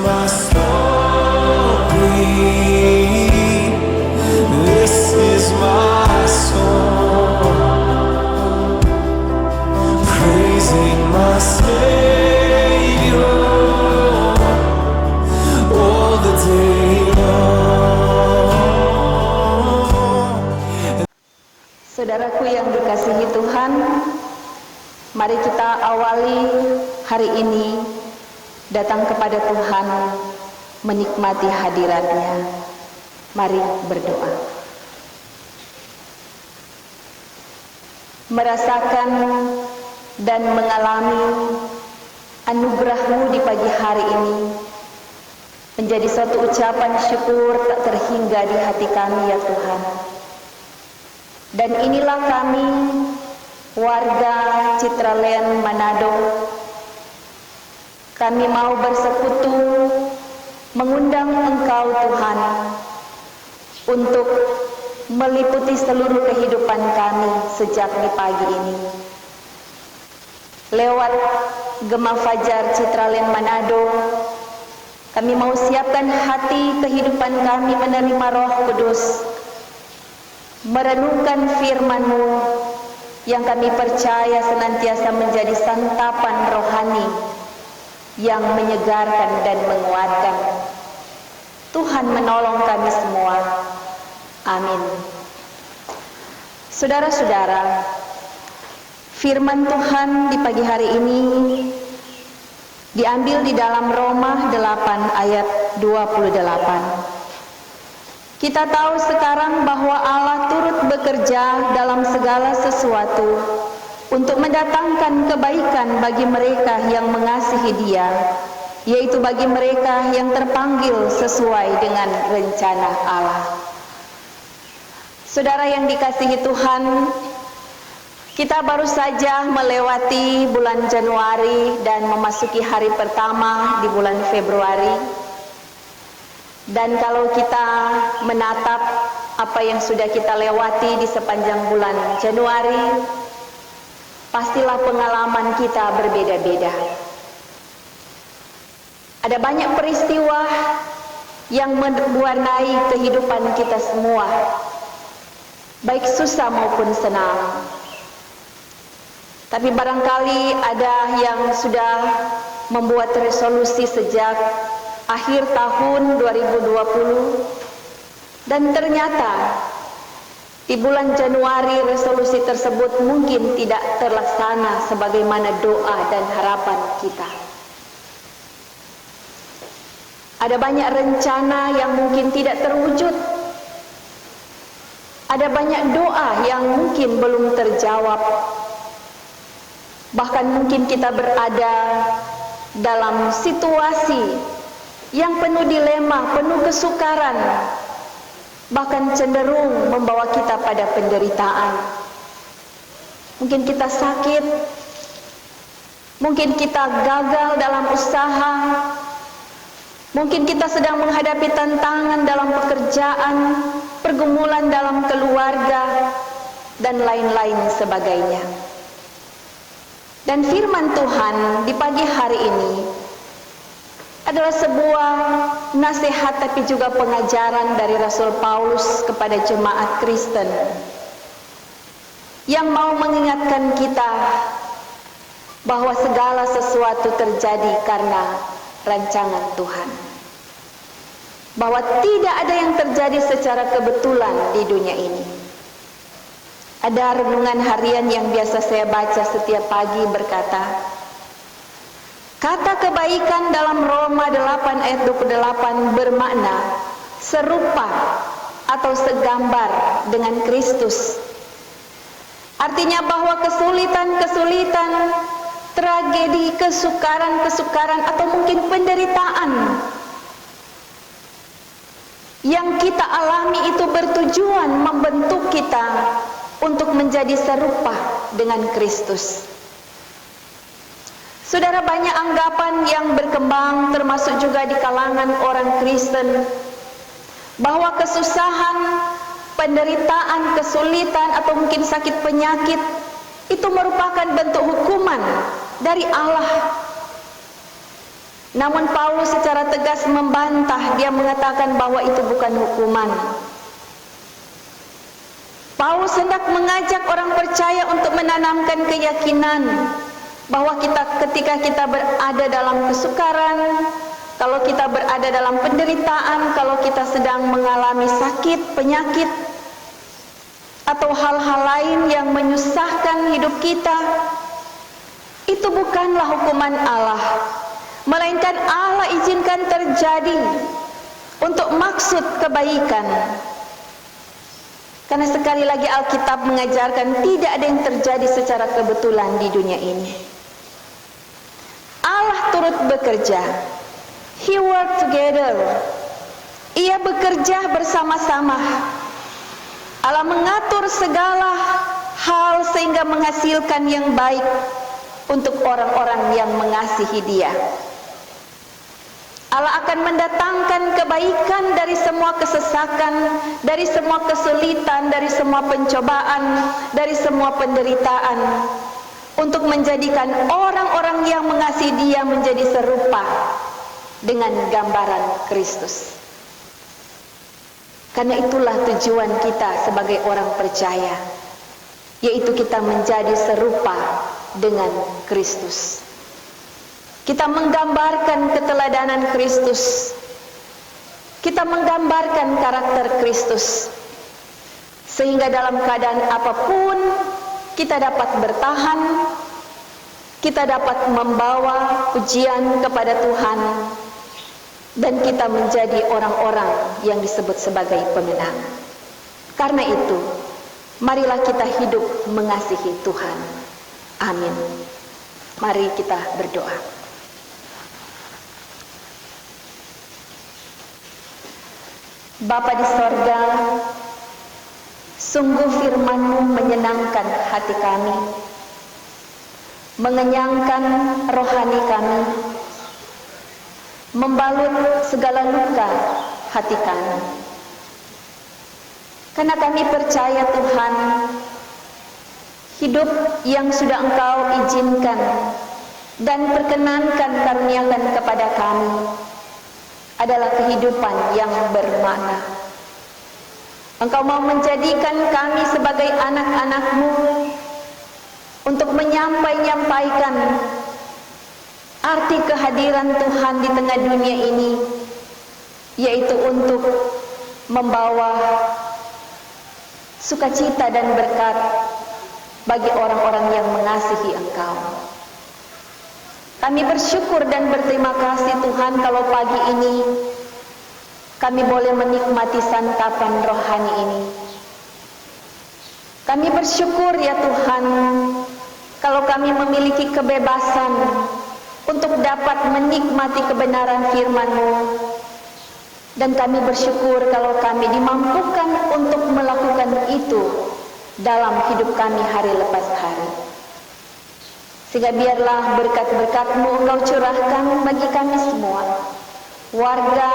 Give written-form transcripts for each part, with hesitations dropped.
my story. This is my song, praising my Savior all the day long. Saudaraku yang dikasihi Tuhan, mari kita awali hari ini datang kepada Tuhan, menikmati hadirat-Nya. Mari berdoa. Merasakan dan mengalami anugerah-Mu di pagi hari ini menjadi satu ucapan syukur tak terhingga di hati kami, ya Tuhan. Dan inilah kami, warga Citraland Manado, kami mau bersekutu mengundang Engkau Tuhan untuk meliputi seluruh kehidupan kami sejak di pagi ini. Lewat Gema Fajar Citraland Manado, kami mau siapkan hati kehidupan kami menerima Roh Kudus, merenungkan firman-Mu yang kami percaya senantiasa menjadi santapan rohani yang menyegarkan dan menguatkan. Tuhan menolong kami semua. Amin. Saudara-saudara, firman Tuhan di pagi hari ini diambil di dalam Roma 8 ayat 28. Kita tahu sekarang bahwa Allah turut bekerja dalam segala sesuatu untuk mendatangkan kebaikan bagi mereka yang mengasihi Dia, yaitu bagi mereka yang terpanggil sesuai dengan rencana Allah. Saudara yang dikasihi Tuhan, kita baru saja melewati bulan Januari dan memasuki hari pertama di bulan Februari. Dan kalau kita menatap apa yang sudah kita lewati di sepanjang bulan Januari, pastilah pengalaman kita berbeda-beda. Ada banyak peristiwa yang mewarnai kehidupan kita semua, baik susah maupun senang. Tapi barangkali ada yang sudah membuat resolusi sejak akhir tahun 2020, dan ternyata di bulan Januari resolusi tersebut mungkin tidak terlaksana sebagaimana doa dan harapan kita. Ada banyak rencana yang mungkin tidak terwujud. Ada banyak doa yang mungkin belum terjawab. Bahkan mungkin kita berada dalam situasi yang penuh dilema, penuh kesukaran, bahkan cenderung membawa kita pada penderitaan. Mungkin kita sakit, mungkin kita gagal dalam usaha, mungkin kita sedang menghadapi tantangan dalam pekerjaan, pergumulan dalam keluarga, dan lain-lain sebagainya. Dan firman Tuhan di pagi hari ini adalah sebuah nasihat tapi juga pengajaran dari Rasul Paulus kepada jemaat Kristen yang mau mengingatkan kita bahwa segala sesuatu terjadi karena rancangan Tuhan, bahwa tidak ada yang terjadi secara kebetulan di dunia ini. Ada renungan harian yang biasa saya baca setiap pagi berkata, kata kebaikan dalam Roma 8 ayat 28 bermakna serupa atau segambar dengan Kristus. Artinya bahwa kesulitan-kesulitan, tragedi, kesukaran-kesukaran atau mungkin penderitaan yang kita alami itu bertujuan membentuk kita untuk menjadi serupa dengan Kristus. Saudara, banyak anggapan yang berkembang termasuk juga di kalangan orang Kristen bahwa kesusahan, penderitaan, kesulitan atau mungkin sakit penyakit itu merupakan bentuk hukuman dari Allah. Namun Paulus secara tegas membantah, dia mengatakan bahwa itu bukan hukuman. Paulus hendak mengajak orang percaya untuk menanamkan keyakinan bahwa ketika kita berada dalam kesukaran, kalau kita berada dalam penderitaan, kalau kita sedang mengalami sakit, penyakit, atau hal-hal lain yang menyusahkan hidup kita, itu bukanlah hukuman Allah, melainkan Allah izinkan terjadi untuk maksud kebaikan. Karena sekali lagi Alkitab mengajarkan tidak ada yang terjadi secara kebetulan di dunia ini. Allah turut bekerja. He work together. Ia bekerja bersama-sama. Allah mengatur segala hal sehingga menghasilkan yang baik untuk orang-orang yang mengasihi Dia. Allah akan mendatangkan kebaikan dari semua kesesakan, dari semua kesulitan, dari semua pencobaan, dari semua penderitaan, untuk menjadikan orang-orang yang mengasihi Dia menjadi serupa dengan gambaran Kristus. Karena itulah tujuan kita sebagai orang percaya, yaitu kita menjadi serupa dengan Kristus. Kita menggambarkan keteladanan Kristus. Kita menggambarkan karakter Kristus. Sehingga dalam keadaan apapun kita dapat bertahan, kita dapat membawa pujian kepada Tuhan, dan kita menjadi orang-orang yang disebut sebagai pemenang. Karena itu, marilah kita hidup mengasihi Tuhan. Amin. Mari kita berdoa. Bapa di sorga, sungguh firman-Mu menyenangkan hati kami, mengenyangkan rohani kami, membalut segala luka hati kami. Karena kami percaya Tuhan, hidup yang sudah Engkau izinkan dan perkenankan karuniakan kepada kami adalah kehidupan yang bermakna. Engkau mau menjadikan kami sebagai anak-anak-Mu untuk menyampaikan arti kehadiran Tuhan di tengah dunia ini, yaitu untuk membawa sukacita dan berkat bagi orang-orang yang mengasihi Engkau. Kami bersyukur dan berterima kasih Tuhan kalau pagi ini kami boleh menikmati santapan rohani ini. Kami bersyukur ya Tuhan kalau kami memiliki kebebasan untuk dapat menikmati kebenaran firman-Mu. Dan kami bersyukur kalau kami dimampukan untuk melakukan itu dalam hidup kami hari lepas hari. Sehingga biarlah berkat-berkat-Mu Engkau curahkan bagi kami semua, warga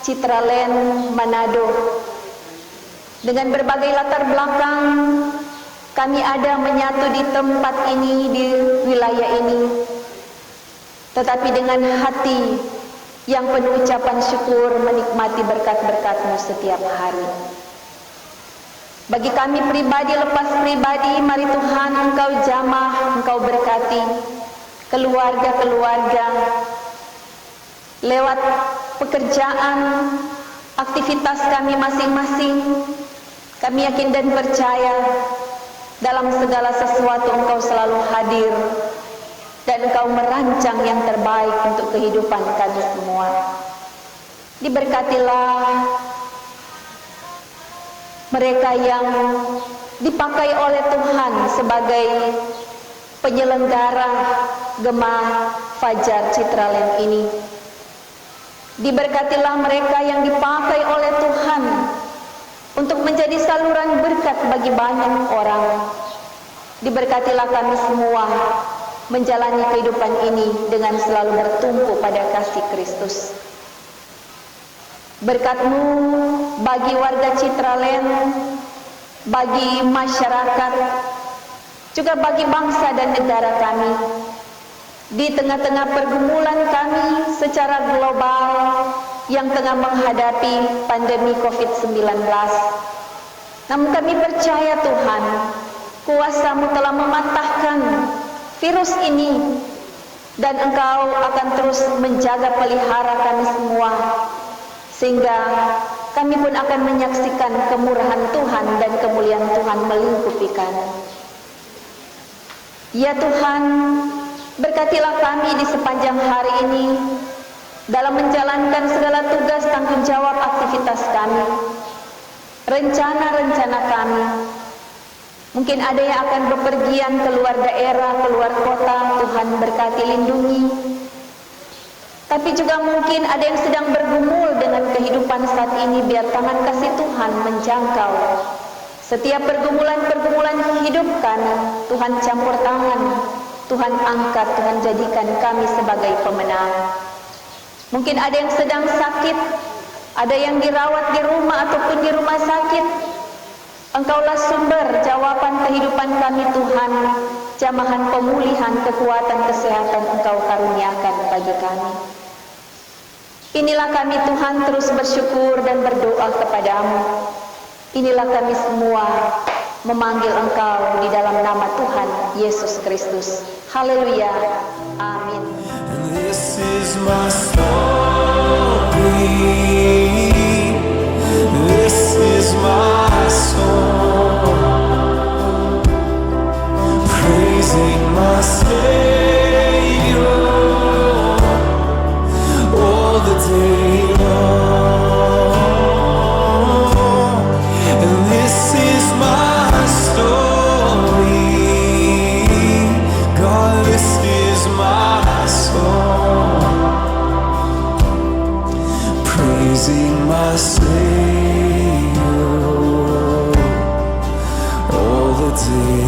Citraland Manado, dengan berbagai latar belakang. Kami ada menyatu di tempat ini, di wilayah ini, tetapi dengan hati yang penuh ucapan syukur menikmati berkat-berkat-Mu setiap hari. Bagi kami pribadi lepas pribadi, mari Tuhan Engkau jamah, Engkau berkati keluarga-keluarga lewat pekerjaan, aktivitas kami masing-masing. Kami yakin dan percaya dalam segala sesuatu Engkau selalu hadir dan Engkau merancang yang terbaik untuk kehidupan kami semua. Diberkatilah mereka yang dipakai oleh Tuhan sebagai penyelenggara Gema Fajar Citraland ini. Diberkatilah mereka yang dipakai oleh Tuhan untuk menjadi saluran berkat bagi banyak orang. Diberkatilah kami semua menjalani kehidupan ini dengan selalu bertumpu pada kasih Kristus. Berkat-Mu bagi warga Citraland, bagi masyarakat, juga bagi bangsa dan negara kami. di tengah-tengah pergumulan kami secara global yang tengah menghadapi pandemi COVID-19. Namun kami percaya Tuhan, kuasa-Mu telah mematahkan virus ini, dan Engkau akan terus menjaga pelihara kami semua, sehingga kami pun akan menyaksikan kemurahan Tuhan dan kemuliaan Tuhan melingkupi kami. Ya Tuhan, berkatilah kami di sepanjang hari ini dalam menjalankan segala tugas tanggung jawab aktivitas kami, rencana-rencana kami. Mungkin ada yang akan bepergian keluar daerah, keluar kota, Tuhan berkati lindungi. Tapi juga mungkin ada yang sedang bergumul dengan kehidupan saat ini, biar tangan kasih Tuhan menjangkau setiap pergumulan-pergumulan hidup kami. Tuhan campur tangan, Tuhan angkat, Tuhan jadikan kami sebagai pemenang. Mungkin ada yang sedang sakit, ada yang dirawat di rumah ataupun di rumah sakit. Engkaulah sumber jawaban kehidupan kami Tuhan. Jamahan pemulihan, kekuatan, kesehatan Engkau karuniakan bagi kami. Inilah kami Tuhan terus bersyukur dan berdoa kepadamu. Inilah kami semua memanggil Engkau di dalam nama Tuhan Yesus Kristus. Haleluya. Amin. This is my story. This is my song, praising my Savior all the day long. And this is my story, God, this is my song, praising my Savior all the day